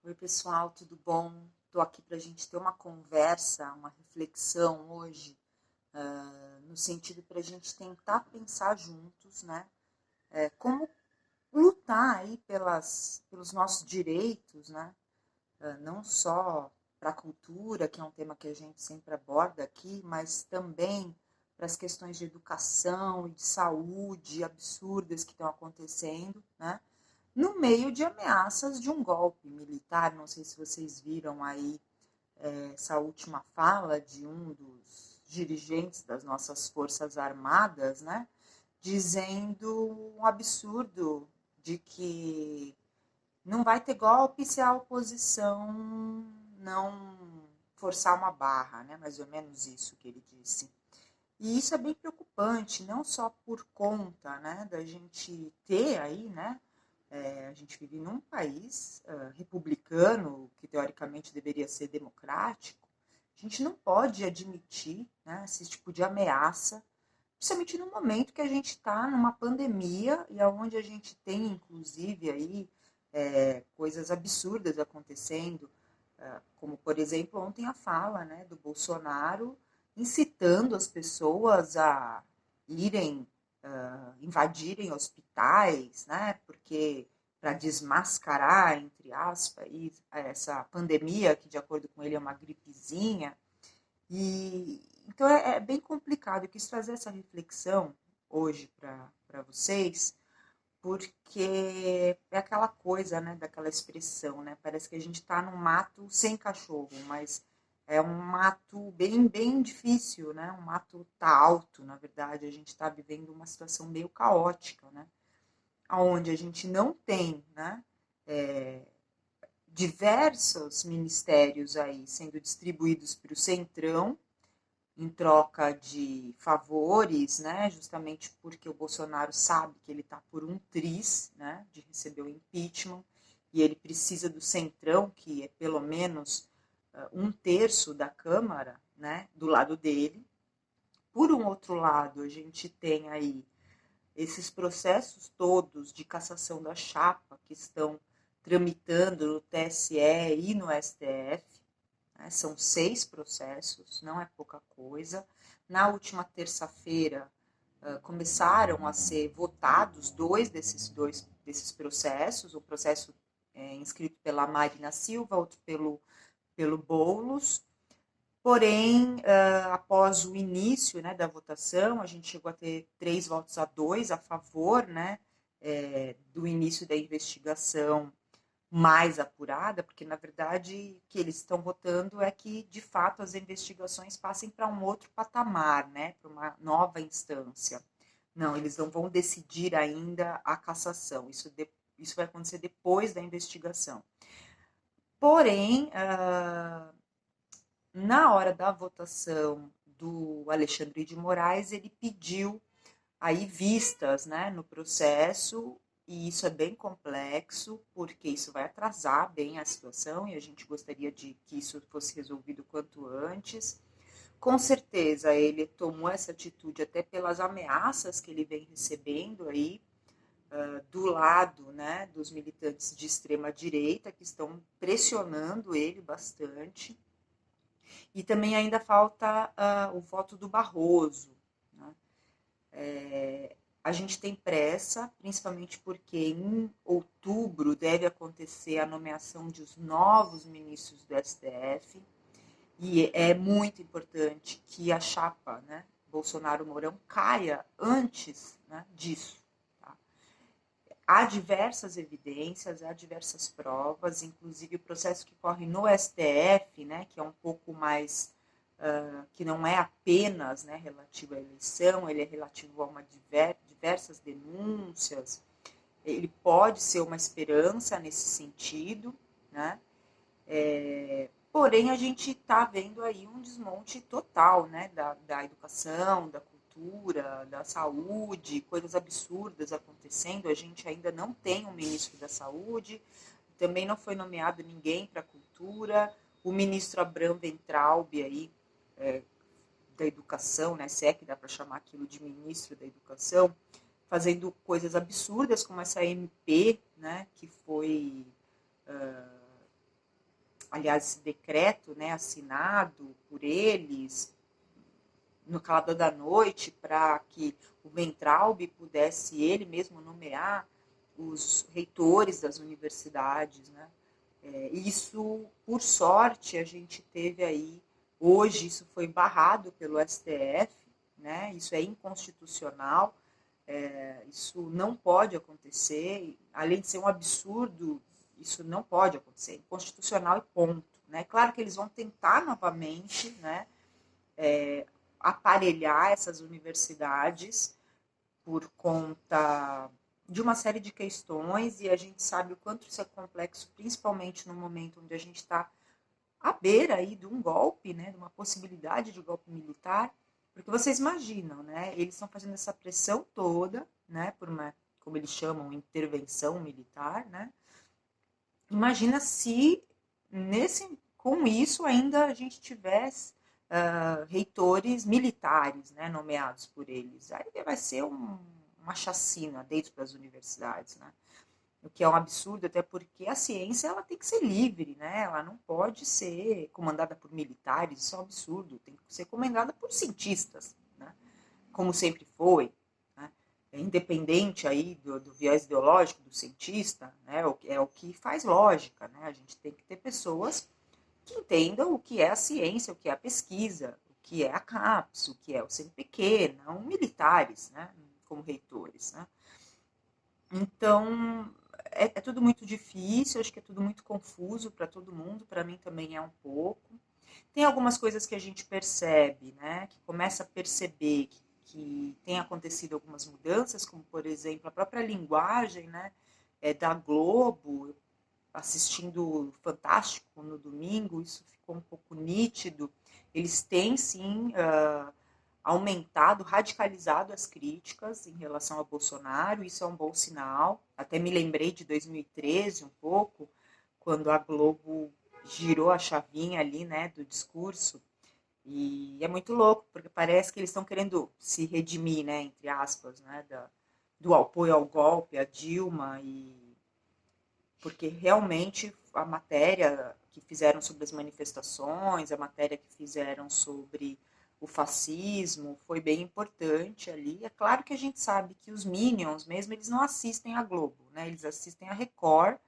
Oi, pessoal, tudo bom? Estou aqui para a gente ter uma conversa, uma reflexão hoje, no sentido para a gente tentar pensar juntos, né? Como lutar aí pelos nossos direitos, né? Não só para a cultura, que é um tema que a gente sempre aborda aqui, mas também para as questões de educação e de saúde absurdas que estão acontecendo, né? No meio de ameaças de um golpe militar. Não sei se vocês viram aí essa última fala de um dos dirigentes das nossas Forças Armadas, né, dizendo um absurdo de que não vai ter golpe se a oposição não forçar uma barra, né, mais ou menos isso que ele disse. E isso é bem preocupante, não só por conta, né, da gente ter aí, né, a gente vive num país republicano, que teoricamente deveria ser democrático. A gente não pode admitir, né, esse tipo de ameaça, principalmente no momento que a gente está numa pandemia e aonde a gente tem, inclusive, aí, coisas absurdas acontecendo, como, por exemplo, ontem a fala, né, do Bolsonaro incitando as pessoas a irem invadirem hospitais, né? Porque para desmascarar, entre aspas, essa pandemia, que de acordo com ele é uma gripezinha. E então é bem complicado. Eu quis trazer essa reflexão hoje para vocês, porque é aquela coisa, né, daquela expressão, né? Parece que a gente está num mato sem cachorro, mas é um mato bem difícil, né? Um mato tá alto, na verdade. A gente está vivendo uma situação meio caótica, né? Onde a gente não tem, né, diversos ministérios aí sendo distribuídos para o centrão em troca de favores, né, justamente porque o Bolsonaro sabe que ele está por um triz, né, de receber o impeachment, e ele precisa do centrão, que é pelo menos um terço da Câmara, né, do lado dele. Por um outro lado, a gente tem aí esses processos todos de cassação da chapa que estão tramitando no TSE e no STF, né? São 6 processos, não é pouca coisa. Na última terça-feira, começaram a ser votados desses processos, o processo inscrito pela Marina Silva, outro pelo Boulos. Porém, após o início, né, da votação, a gente chegou a ter 3 votos a 2 a favor, né, do início da investigação mais apurada, porque, na verdade, o que eles estão votando é que, de fato, as investigações passem para um outro patamar, né, para uma nova instância. Não, eles não vão decidir ainda a cassação, isso vai acontecer depois da investigação. Porém, na hora da votação do Alexandre de Moraes, ele pediu aí vistas, né, no processo, e isso é bem complexo, porque isso vai atrasar bem a situação e a gente gostaria de que isso fosse resolvido quanto antes. Com certeza ele tomou essa atitude até pelas ameaças que ele vem recebendo aí do lado, né, dos militantes de extrema direita que estão pressionando ele bastante. E também ainda falta o voto do Barroso, né? A gente tem pressa, principalmente porque em outubro deve acontecer a nomeação dos novos ministros do STF, e é muito importante que a chapa, né, Bolsonaro-Mourão caia antes, né, disso. Tá? Há diversas evidências, há diversas provas, inclusive o processo que corre no STF, né, que é um pouco mais que não é apenas, né, relativo à eleição, ele é relativo a diversas denúncias, ele pode ser uma esperança nesse sentido, né? Porém, a gente está vendo aí um desmonte total, né, da educação, da cultura, da saúde, coisas absurdas acontecendo. A gente ainda não tem um ministro da saúde, também não foi nomeado ninguém para a cultura. O ministro Abraham Weintraub aí, da educação, né, se é que dá para chamar aquilo de ministro da educação, fazendo coisas absurdas como essa MP, né, que foi aliás, esse decreto, né, assinado por eles no calada da noite, para que o Weintraub pudesse ele mesmo nomear os reitores das universidades, né? Isso, por sorte, a gente teve aí, hoje isso foi barrado pelo STF, né? Isso é inconstitucional, isso não pode acontecer, além de ser um absurdo, isso não pode acontecer, inconstitucional e ponto, né? Claro que eles vão tentar novamente, né, aparelhar essas universidades por conta de uma série de questões, e a gente sabe o quanto isso é complexo, principalmente no momento onde a gente está à beira aí de um golpe, né, de uma possibilidade de golpe militar, porque vocês imaginam, né, eles estão fazendo essa pressão toda, né, por uma, como eles chamam, intervenção militar, né. Imagina se com isso ainda a gente tivesse reitores militares, né, nomeados por eles. Aí vai ser uma chacina dentro das universidades, né? O que é um absurdo, até porque a ciência ela tem que ser livre, né? Ela não pode ser comandada por militares, isso é um absurdo. Tem que ser comandada por cientistas, né? Como sempre foi, né? É independente aí do viés ideológico do cientista, né? É o que faz lógica, né? A gente tem que ter pessoas que entendam o que é a ciência, o que é a pesquisa, o que é a CAPES, o que é o CNPq, não militares, né, como reitores, né. Então, é tudo muito difícil, acho que é tudo muito confuso para todo mundo, para mim também é um pouco. Tem algumas coisas que a gente percebe, né, que começa a perceber que tem acontecido algumas mudanças, como, por exemplo, a própria linguagem, né, da Globo, assistindo Fantástico no domingo, isso ficou um pouco nítido. Eles têm, sim, aumentado, radicalizado as críticas em relação a Bolsonaro, isso é um bom sinal. Até me lembrei de 2013 um pouco, quando a Globo girou a chavinha ali, né, do discurso. E é muito louco, porque parece que eles estão querendo se redimir, né, entre aspas, né, do apoio ao golpe, a Dilma, porque realmente a matéria que fizeram sobre as manifestações, a matéria que fizeram sobre o fascismo foi bem importante ali. É claro que a gente sabe que os Minions mesmo, eles não assistem a Globo, né? Eles assistem a Record,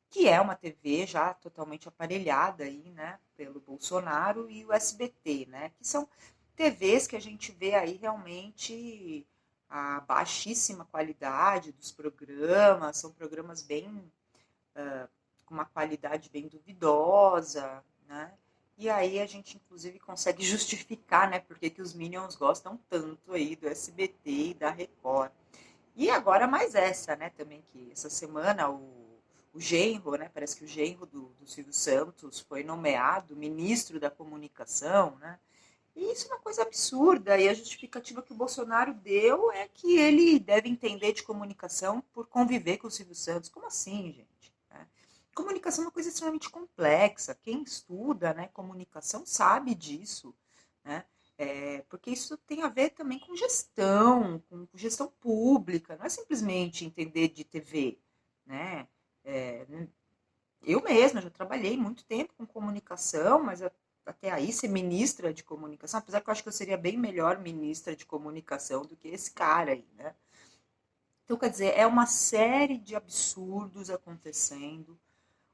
que é uma TV já totalmente aparelhada aí, né, pelo Bolsonaro, e o SBT, né, que são TVs que a gente vê aí realmente a baixíssima qualidade dos programas, são programas bem com uma qualidade bem duvidosa, né? E aí a gente, inclusive, consegue justificar, né, por que os Minions gostam tanto aí do SBT e da Record. E agora mais essa, né, também, que essa semana o genro, né, parece que o genro do Silvio Santos foi nomeado ministro da comunicação, né? E isso é uma coisa absurda, e a justificativa que o Bolsonaro deu é que ele deve entender de comunicação por conviver com o Silvio Santos. Como assim, gente? Comunicação é uma coisa extremamente complexa. Quem estuda, né, comunicação sabe disso, né? Porque isso tem a ver também com gestão pública. Não é simplesmente entender de TV, né? É, eu mesma já trabalhei muito tempo com comunicação, mas até aí ser ministra de comunicação, apesar que eu acho que eu seria bem melhor ministra de comunicação do que esse cara aí, né? Então, quer dizer, é uma série de absurdos acontecendo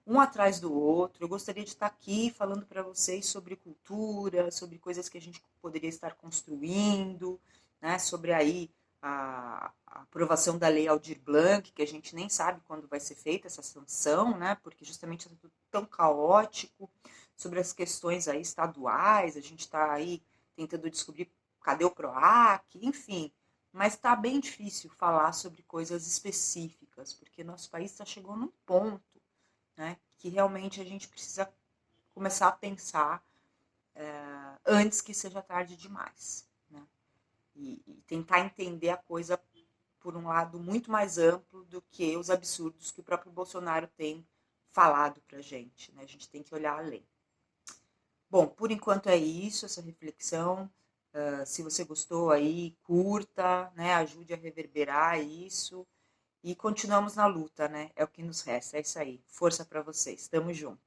um atrás do outro. Eu gostaria de estar aqui falando para vocês sobre cultura, sobre coisas que a gente poderia estar construindo, né? Sobre aí a aprovação da lei Aldir Blanc, que a gente nem sabe quando vai ser feita essa sanção, né? Porque justamente é tudo tão caótico, sobre as questões aí estaduais, a gente está aí tentando descobrir cadê o PROAC, enfim. Mas está bem difícil falar sobre coisas específicas, porque nosso país está chegando num ponto, né, que realmente a gente precisa começar a pensar antes que seja tarde demais, né? E tentar entender a coisa por um lado muito mais amplo do que os absurdos que o próprio Bolsonaro tem falado para a gente, né? A gente tem que olhar além. Bom, por enquanto é isso, essa reflexão. Se você gostou aí, curta, né? Ajude a reverberar isso. E continuamos na luta, né? É o que nos resta. É isso aí. Força para vocês. Tamo junto.